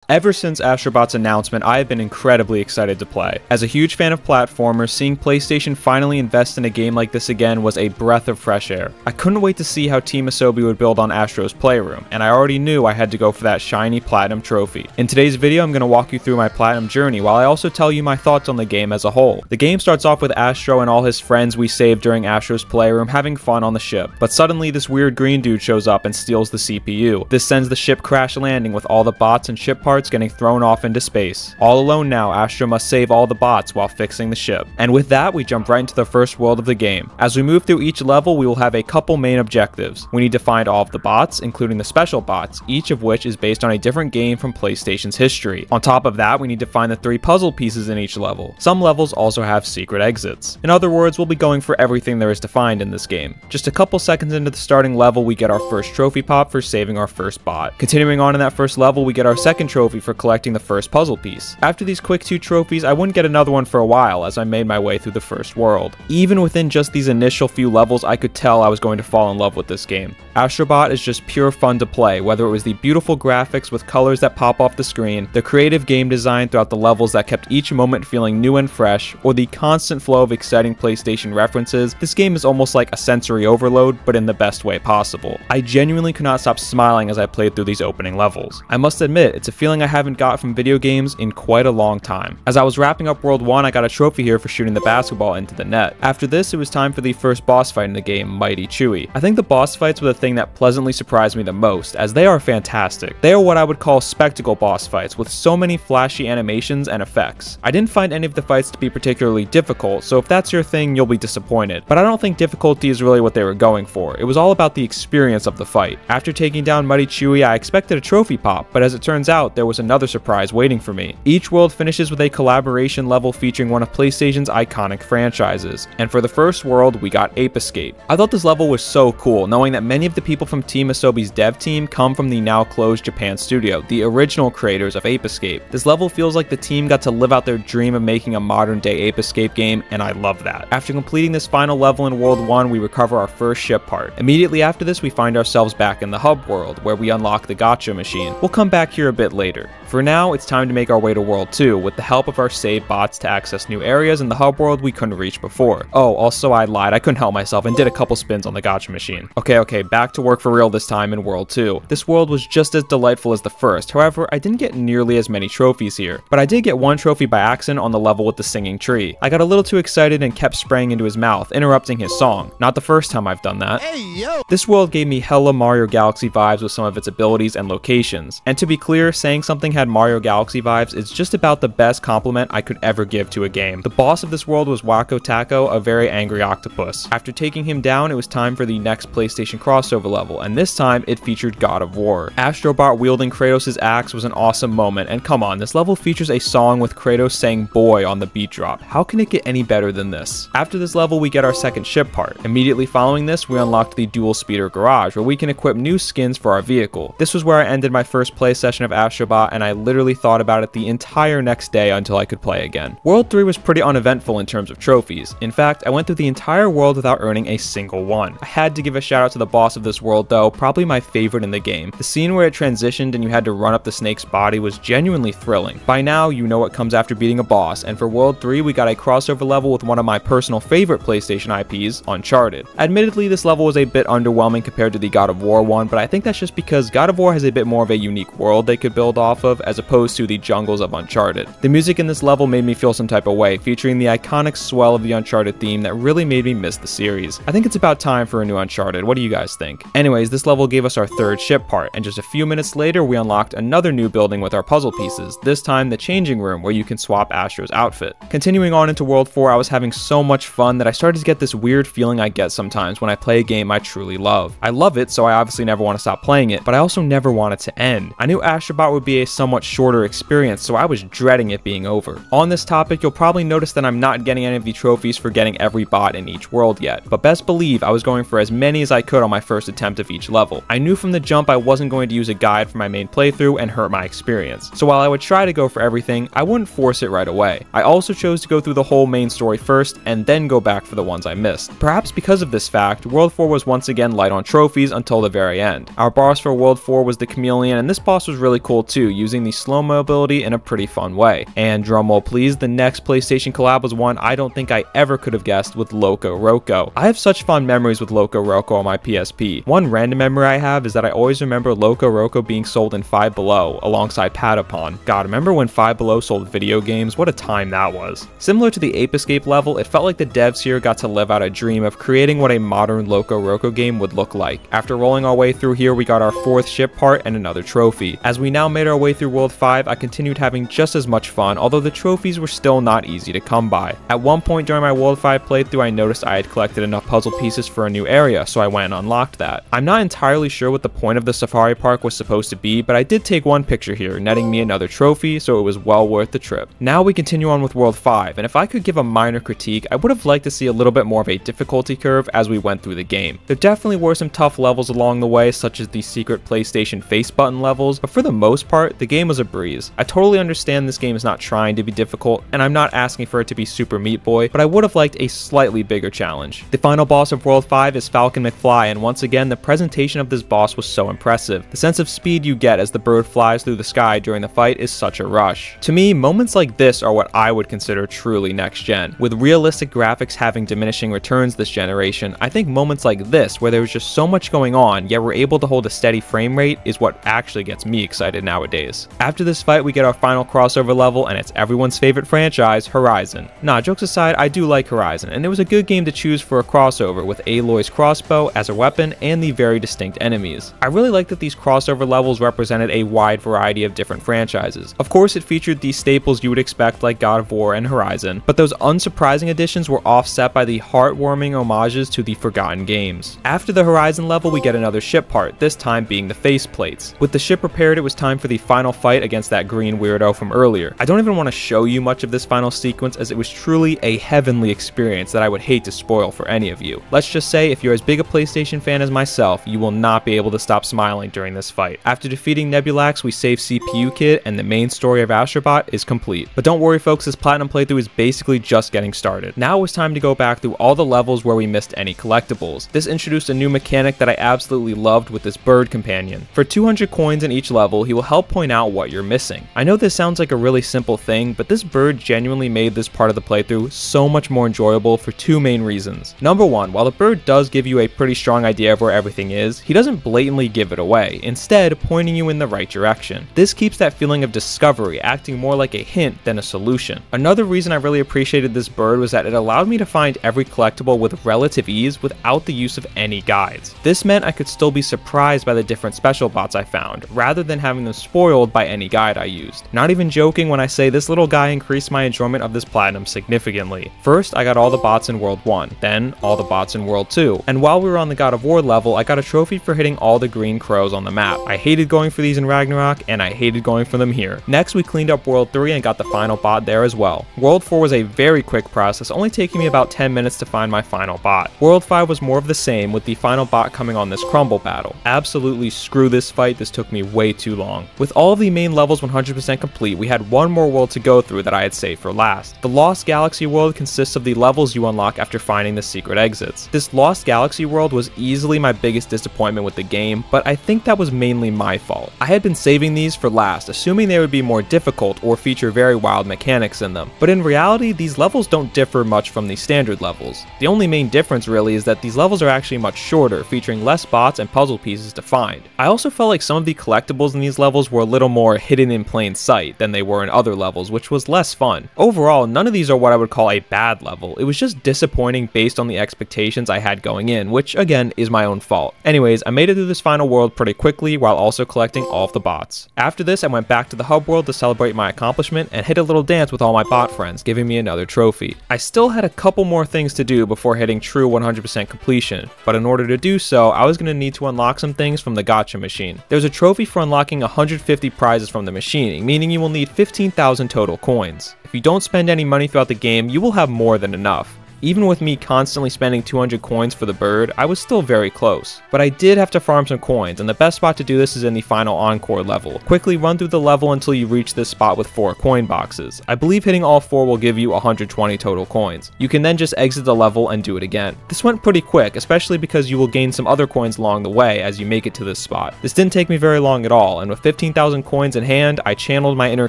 Ever since Astro Bot's announcement, I have been incredibly excited to play. As a huge fan of platformers, seeing PlayStation finally invest in a game like this again was a breath of fresh air. I couldn't wait to see how Team Asobi would build on Astro's Playroom, and I already knew I had to go for that shiny Platinum trophy. In today's video, I'm going to walk you through my Platinum journey, while I also tell you my thoughts on the game as a whole. The game starts off with Astro and all his friends we saved during Astro's Playroom having fun on the ship, but suddenly this weird green dude shows up and steals the CPU. This sends the ship crash landing with all the bots and ship parts getting thrown off into space. All alone now, Astro must save all the bots while fixing the ship. And with that, we jump right into the first world of the game. As we move through each level, we will have a couple main objectives. We need to find all of the bots, including the special bots, each of which is based on a different game from PlayStation's history. On top of that, we need to find the 3 puzzle pieces in each level. Some levels also have secret exits. In other words, we'll be going for everything there is to find in this game. Just a couple seconds into the starting level, we get our first trophy pop for saving our first bot. Continuing on in that first level, we get our second trophy for collecting the first puzzle piece. After these quick 2 trophies, I wouldn't get another one for a while as I made my way through the first world. Even within just these initial few levels, I could tell I was going to fall in love with this game. Astro Bot is just pure fun to play, whether it was the beautiful graphics with colors that pop off the screen, the creative game design throughout the levels that kept each moment feeling new and fresh, or the constant flow of exciting PlayStation references. This game is almost like a sensory overload, but in the best way possible. I genuinely could not stop smiling as I played through these opening levels. I must admit, it's a feeling I haven't got from video games in quite a long time. As I was wrapping up World 1, I got a trophy here for shooting the basketball into the net. After this, it was time for the first boss fight in the game, Mighty Chewy. I think the boss fights were the thing that pleasantly surprised me the most, as they are fantastic. They are what I would call spectacle boss fights, with so many flashy animations and effects. I didn't find any of the fights to be particularly difficult, so if that's your thing, you'll be disappointed. But I don't think difficulty is really what they were going for. It was all about the experience of the fight. After taking down Mighty Chewy, I expected a trophy pop, but as it turns out, there was another surprise waiting for me. Each world finishes with a collaboration level featuring one of PlayStation's iconic franchises, and for the first world, we got Ape Escape. I thought this level was so cool, knowing that many of the people from Team Asobi's dev team come from the now closed Japan studio, the original creators of Ape Escape. This level feels like the team got to live out their dream of making a modern day Ape Escape game, and I love that. After completing this final level in World 1, we recover our first ship part. Immediately after this, we find ourselves back in the hub world, where we unlock the gacha machine. We'll come back here a bit later. For now, it's time to make our way to World 2 with the help of our save bots to access new areas in the hub world we couldn't reach before. Oh, also I lied, I couldn't help myself and did a couple spins on the gacha machine. Okay, back to work for real this time in World 2. This world was just as delightful as the first, however, I didn't get nearly as many trophies here, but I did get one trophy by accident on the level with the singing tree. I got a little too excited and kept spraying into his mouth, interrupting his song. Not the first time I've done that. Hey, yo! This world gave me hella Mario Galaxy vibes with some of its abilities and locations, and to be clear, saying something had Mario Galaxy vibes is just about the best compliment I could ever give to a game. The boss of this world was Wako Taco, a very angry octopus. After taking him down, it was time for the next PlayStation crossover level, and this time it featured God of War. Astro Bot wielding Kratos' axe was an awesome moment, and come on, this level features a song with Kratos saying boy on the beat drop. How can it get any better than this? After this level, we get our second ship part. Immediately following this, we unlocked the dual speeder garage, where we can equip new skins for our vehicle. This was where I ended my first play session of Astro Bot, and I literally thought about it the entire next day until I could play again. World 3 was pretty uneventful in terms of trophies. In fact, I went through the entire world without earning a single one. I had to give a shout out to the boss of this world though, probably my favorite in the game. The scene where it transitioned and you had to run up the snake's body was genuinely thrilling. By now, you know what comes after beating a boss, and for World 3, we got a crossover level with one of my personal favorite PlayStation IPs, Uncharted. Admittedly, this level was a bit underwhelming compared to the God of War one, but I think that's just because God of War has a bit more of a unique world they could build off of, as opposed to the jungles of Uncharted. The music in this level made me feel some type of way, featuring the iconic swell of the Uncharted theme that really made me miss the series. I think it's about time for a new Uncharted. What do you guys think? Anyways, this level gave us our third ship part, and just a few minutes later, we unlocked another new building with our puzzle pieces, this time the changing room where you can swap Astro's outfit. Continuing on into World 4, I was having so much fun that I started to get this weird feeling I get sometimes when I play a game I truly love. I love it, so I obviously never want to stop playing it, but I also never want it to end. I knew Astro Bot would be a somewhat shorter experience, so I was dreading it being over. On this topic, you'll probably notice that I'm not getting any of the trophies for getting every bot in each world yet, but best believe I was going for as many as I could on my first attempt of each level. I knew from the jump I wasn't going to use a guide for my main playthrough and hurt my experience, so while I would try to go for everything, I wouldn't force it right away. I also chose to go through the whole main story first and then go back for the ones I missed. Perhaps because of this fact, World 4 was once again light on trophies until the very end. Our boss for World 4 was the Chameleon, and this boss was really cool too, using using the slow-mo ability in a pretty fun way. And drumroll please, the next PlayStation collab was one I don't think I ever could have guessed, with Loco Roco. I have such fond memories with Loco Roco on my PSP. One random memory I have is that I always remember Loco Roco being sold in Five Below alongside Patapon. God, remember when Five Below sold video games? What a time that was. Similar to the Ape Escape level, it felt like the devs here got to live out a dream of creating what a modern Loco Roco game would look like. After rolling our way through here, we got our 4th ship part and another trophy. As we now made our way through World 5, I continued having just as much fun, although the trophies were still not easy to come by. At one point during my World 5 playthrough, I noticed I had collected enough puzzle pieces for a new area, so I went and unlocked that. I'm not entirely sure what the point of the safari park was supposed to be, but I did take one picture here, netting me another trophy, so it was well worth the trip. Now we continue on with World 5, and if I could give a minor critique, I would have liked to see a little bit more of a difficulty curve as we went through the game. There definitely were some tough levels along the way, such as the secret PlayStation face button levels, but for the most part, the game was a breeze. I totally understand this game is not trying to be difficult, and I'm not asking for it to be Super Meat Boy, but I would have liked a slightly bigger challenge. The final boss of World 5 is Falcon McFly, and once again, the presentation of this boss was so impressive. The sense of speed you get as the bird flies through the sky during the fight is such a rush. To me, moments like this are what I would consider truly next gen. With realistic graphics having diminishing returns this generation, I think moments like this, where there's just so much going on, yet we're able to hold a steady frame rate, is what actually gets me excited nowadays. After this fight, we get our final crossover level, and it's everyone's favorite franchise, Horizon. Nah, jokes aside, I do like Horizon, and it was a good game to choose for a crossover with Aloy's crossbow as a weapon and the very distinct enemies. I really like that these crossover levels represented a wide variety of different franchises. Of course, it featured the staples you would expect like God of War and Horizon, but those unsurprising additions were offset by the heartwarming homages to the forgotten games. After the Horizon level, we get another ship part, this time being the faceplates. With the ship repaired, it was time for the final fight against that green weirdo from earlier. I don't even want to show you much of this final sequence, as it was truly a heavenly experience that I would hate to spoil for any of you. Let's just say, if you're as big a PlayStation fan as myself, you will not be able to stop smiling during this fight. After defeating Nebulax, we save CPU Kid, and the main story of Astro Bot is complete. But don't worry folks, this Platinum playthrough is basically just getting started. Now it's time to go back through all the levels where we missed any collectibles. This introduced a new mechanic that I absolutely loved with this bird companion. For 200 coins in each level, he will help point out what you're missing. I know this sounds like a really simple thing, but this bird genuinely made this part of the playthrough so much more enjoyable for two main reasons. Number one, while the bird does give you a pretty strong idea of where everything is, he doesn't blatantly give it away, instead pointing you in the right direction. This keeps that feeling of discovery, acting more like a hint than a solution. Another reason I really appreciated this bird was that it allowed me to find every collectible with relative ease without the use of any guides. This meant I could still be surprised by the different special bots I found, rather than having them spoiled by any guide I used. Not even joking when I say this little guy increased my enjoyment of this Platinum significantly. First, I got all the bots in World 1, then all the bots in World 2, and while we were on the God of War level, I got a trophy for hitting all the green crows on the map. I hated going for these in Ragnarok, and I hated going for them here. Next, we cleaned up World 3 and got the final bot there as well. World 4 was a very quick process, only taking me about 10 minutes to find my final bot. World 5 was more of the same, with the final bot coming on this crumble battle. Absolutely screw this fight, this took me way too long. With all of the main levels 100% complete, we had one more world to go through that I had saved for last. The Lost Galaxy world consists of the levels you unlock after finding the secret exits. This Lost Galaxy world was easily my biggest disappointment with the game, but I think that was mainly my fault. I had been saving these for last, assuming they would be more difficult or feature very wild mechanics in them. But in reality, these levels don't differ much from the standard levels. The only main difference really is that these levels are actually much shorter, featuring less bots and puzzle pieces to find. I also felt like some of the collectibles in these levels were a little more hidden in plain sight than they were in other levels, which was less fun. Overall, none of these are what I would call a bad level. It was just disappointing based on the expectations I had going in, which again is my own fault. Anyways, I made it through this final world pretty quickly while also collecting all of the bots. After this, I went back to the hub world to celebrate my accomplishment and hit a little dance with all my bot friends, giving me another trophy. I still had a couple more things to do before hitting true 100% completion, but in order to do so, I was going to need to unlock some things from the gacha machine. There's a trophy for unlocking 150 prizes from the machine, meaning you will need 15,000 total coins. If you don't spend any money throughout the game, you will have more than enough. Even with me constantly spending 200 coins for the bird, I was still very close. But I did have to farm some coins, and the best spot to do this is in the final encore level. Quickly run through the level until you reach this spot with 4 coin boxes. I believe hitting all 4 will give you 120 total coins. You can then just exit the level and do it again. This went pretty quick, especially because you will gain some other coins along the way as you make it to this spot. This didn't take me very long at all, and with 15,000 coins in hand, I channeled my inner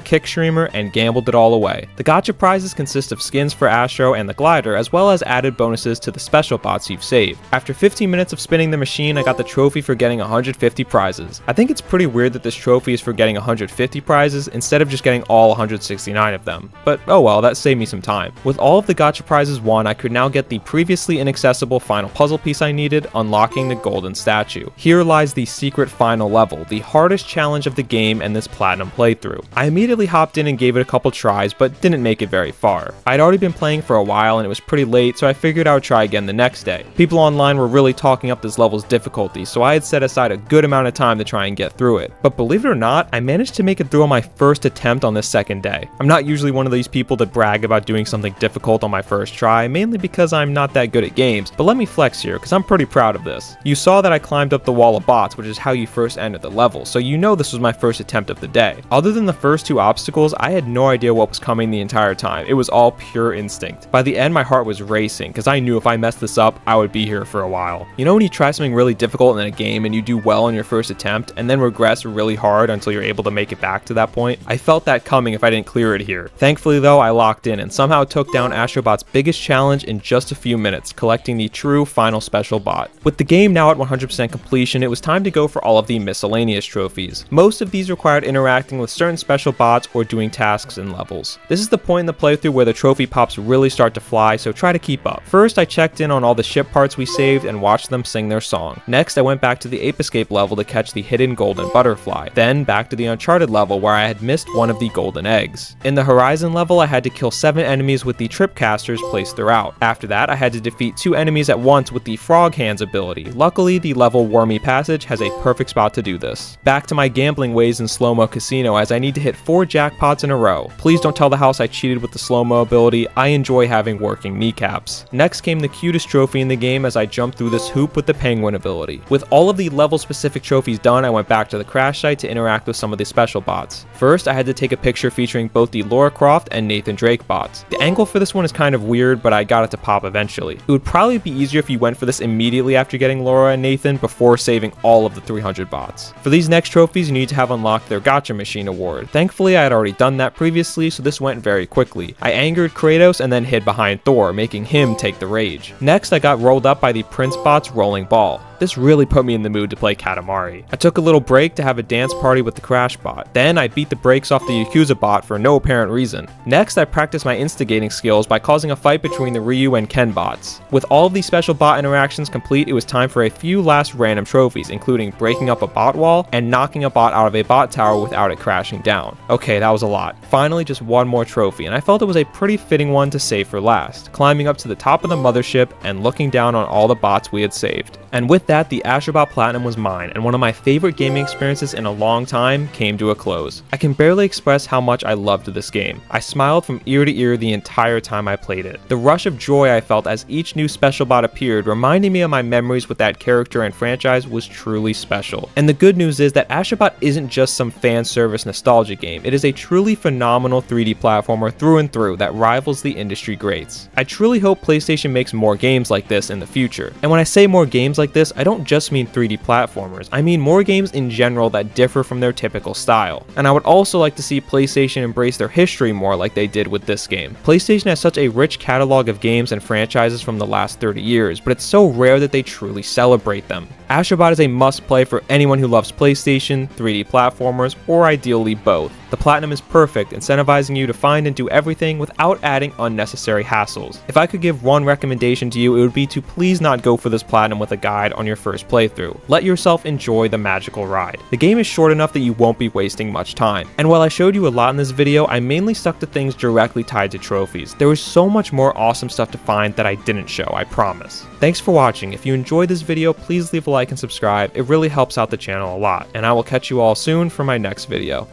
kick streamer and gambled it all away. The gacha prizes consist of skins for Astro and the glider, as well as added bonuses to the special bots you've saved. After 15 minutes of spinning the machine, I got the trophy for getting 150 prizes. I think it's pretty weird that this trophy is for getting 150 prizes instead of just getting all 169 of them. But oh well, that saved me some time. With all of the gacha prizes won, I could now get the previously inaccessible final puzzle piece I needed, unlocking the golden statue. Here lies the secret final level, the hardest challenge of the game and this platinum playthrough. I immediately hopped in and gave it a couple tries, but didn't make it very far. I'd already been playing for a while and it was pretty late, so I figured I would try again the next day. People online were really talking up this level's difficulty, so I had set aside a good amount of time to try and get through it. But believe it or not, I managed to make it through on my first attempt on this second day. I'm not usually one of these people that brag about doing something difficult on my first try, mainly because I'm not that good at games, but let me flex here, because I'm pretty proud of this. You saw that I climbed up the wall of bots, which is how you first enter the level, so you know this was my first attempt of the day. Other than the first 2 obstacles, I had no idea what was coming the entire time. It was all pure instinct. By the end, my heart was racing, because I knew if I messed this up, I would be here for a while. You know when you try something really difficult in a game and you do well on your first attempt, and then regress really hard until you're able to make it back to that point? I felt that coming if I didn't clear it here. Thankfully though, I locked in and somehow took down Astro Bot's biggest challenge in just a few minutes, collecting the true final special bot. With the game now at 100% completion, it was time to go for all of the miscellaneous trophies. Most of these required interacting with certain special bots or doing tasks in levels. This is the point in the playthrough where the trophy pops really start to fly, so try to keep up. First, I checked in on all the ship parts we saved and watched them sing their song. Next, I went back to the Ape Escape level to catch the hidden golden butterfly. Then back to the Uncharted level where I had missed one of the golden eggs. In the Horizon level, I had to kill 7 enemies with the tripcasters placed throughout. After that, I had to defeat 2 enemies at once with the frog hands ability. Luckily, the level Wormy Passage has a perfect spot to do this. Back to my gambling ways in Slow-Mo Casino as I need to hit 4 jackpots in a row. Please don't tell the house I cheated with the slow-mo ability. I enjoy having working kneecaps. Next came the cutest trophy in the game as I jumped through this hoop with the penguin ability. With all of the level specific trophies done, I went back to the crash site to interact with some of the special bots. First, I had to take a picture featuring both the Lara Croft and Nathan Drake bots. The angle for this one is kind of weird, but I got it to pop eventually. It would probably be easier if you went for this immediately after getting Lara and Nathan before saving all of the 300 bots. For these next trophies, you need to have unlocked their Gacha Machine award. Thankfully, I had already done that previously, so this went very quickly. I angered Kratos and then hid behind Thor, making him take the rage. Next, I got rolled up by the Prince bot's rolling ball. This really put me in the mood to play Katamari. I took a little break to have a dance party with the Crash bot. Then I beat the brakes off the Yakuza bot for no apparent reason. Next, I practiced my instigating skills by causing a fight between the Ryu and Ken bots. With all of these special bot interactions complete, it was time for a few last random trophies, including breaking up a bot wall and knocking a bot out of a bot tower without it crashing down. Okay, that was a lot. Finally, just one more trophy, and I felt it was a pretty fitting one to save for last, climbing up to the top of the mothership and looking down on all the bots we had saved. And with that, the Astro Bot Platinum was mine, and one of my favorite gaming experiences in a long time came to a close. I can barely express how much I loved this game. I smiled from ear to ear the entire time I played it. The rush of joy I felt as each new special bot appeared, reminding me of my memories with that character and franchise, was truly special. And the good news is that Astro Bot isn't just some fan service nostalgia game. It is a truly phenomenal 3D platformer through and through that rivals the industry greats. I truly hope PlayStation makes more games like this in the future. And when I say more games like this, I don't just mean 3D platformers. I mean more games in general that differ from their typical style. And I would also like to see PlayStation embrace their history more like they did with this game. PlayStation has such a rich catalog of games and franchises from the last 30 years, but it's so rare that they truly celebrate them. Astro Bot is a must-play for anyone who loves PlayStation, 3D platformers, or ideally both. The Platinum is perfect, incentivizing you to find and do everything without adding unnecessary hassles. If I could give one recommendation to you, it would be to please not go for this Platinum with a guide on your first playthrough. Let yourself enjoy the magical ride. The game is short enough that you won't be wasting much time. And while I showed you a lot in this video, I mainly stuck to things directly tied to trophies. There was so much more awesome stuff to find that I didn't show, I promise. Thanks for watching. If you enjoyed this video, please leave a like and subscribe. It really helps out the channel a lot. And I will catch you all soon for my next video.